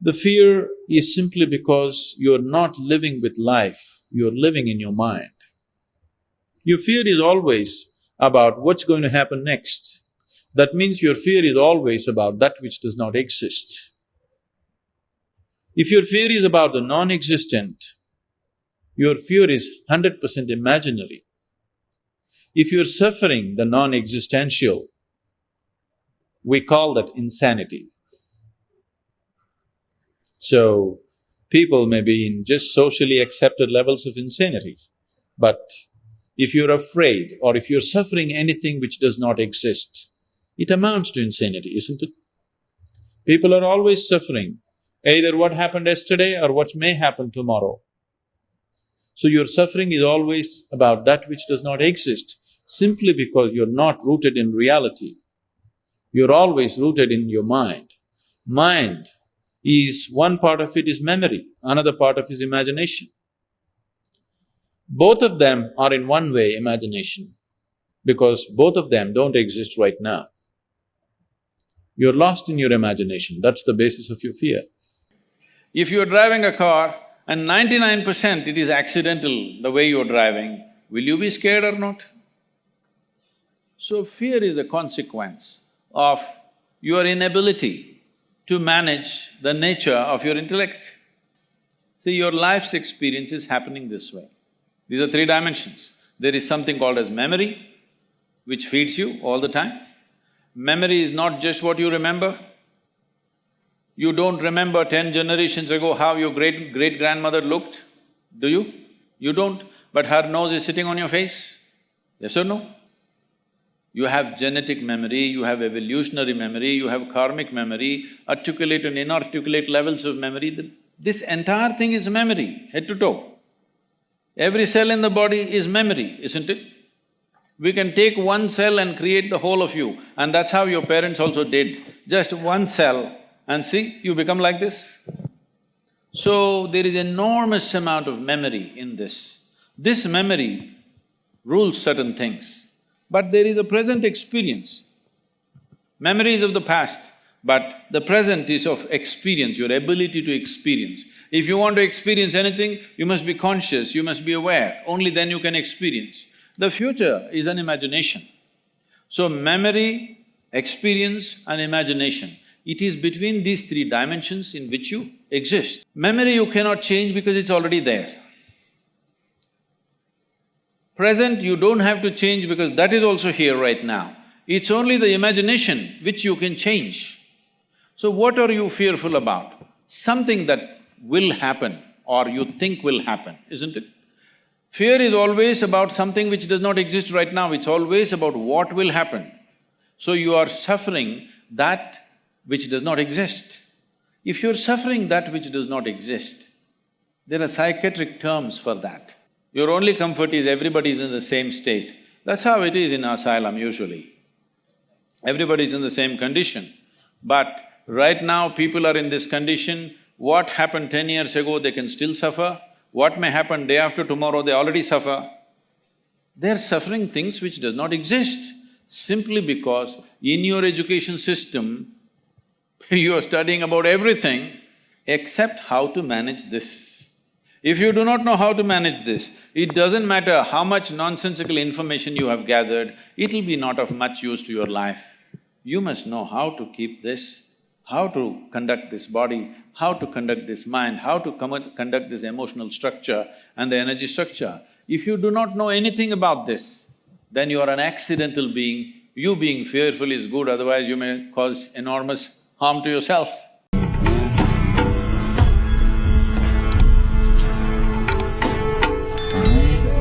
The fear is simply because you're not living with life, you're living in your mind. Your fear is always about what's going to happen next. That means your fear is always about that which does not exist. If your fear is about the non-existent, your fear is 100% imaginary. If you're suffering the non-existential, we call that insanity. So, people may be in just socially accepted levels of insanity, but if you're afraid or if you're suffering anything which does not exist, it amounts to insanity, isn't it? People are always suffering, either what happened yesterday or what may happen tomorrow. So your suffering is always about that which does not exist, simply because you're not rooted in reality. You're always rooted in your mind. Mind is… one part of it is memory, another part of it is imagination. Both of them are in one way imagination, because both of them don't exist right now. You're lost in your imagination, that's the basis of your fear. If you're driving a car and 99% it is accidental the way you're driving, will you be scared or not? So fear is a consequence of your inability to manage the nature of your intellect. See, your life's experience is happening this way. These are three dimensions. There is something called as memory, which feeds you all the time. Memory is not just what you remember. You don't remember 10 generations ago how your great-great-grandmother looked, do you? You don't, but her nose is sitting on your face, yes or no? You have genetic memory, you have evolutionary memory, you have karmic memory, articulate and inarticulate levels of memory. This entire thing is memory, head to toe. Every cell in the body is memory, isn't it? We can take one cell and create the whole of you, and that's how your parents also did. Just one cell, and see, you become like this. So, there is enormous amount of memory in this. This memory rules certain things, but there is a present experience. Memory is of the past, but the present is of experience, your ability to experience. If you want to experience anything, you must be conscious, you must be aware, only then you can experience. The future is an imagination. So memory, experience and imagination, it is between these three dimensions in which you exist. Memory you cannot change because it's already there. Present you don't have to change because that is also here right now. It's only the imagination which you can change. So what are you fearful about? Something that will happen or you think will happen, isn't it? Fear is always about something which does not exist right now, it's always about what will happen. So you are suffering that which does not exist. If you're suffering that which does not exist, there are psychiatric terms for that. Your only comfort is everybody is in the same state. That's how it is in asylum usually. Everybody is in the same condition. But right now people are in this condition, what happened 10 years ago they can still suffer, what may happen day after tomorrow they already suffer. They're suffering things which does not exist, simply because in your education system, you are studying about everything except how to manage this. If you do not know how to manage this, it doesn't matter how much nonsensical information you have gathered, it'll be not of much use to your life. You must know how to keep this, how to conduct this body, how to conduct this mind, how to conduct this emotional structure and the energy structure. If you do not know anything about this, then you are an accidental being. You being fearful is good, otherwise you may cause enormous harm to yourself.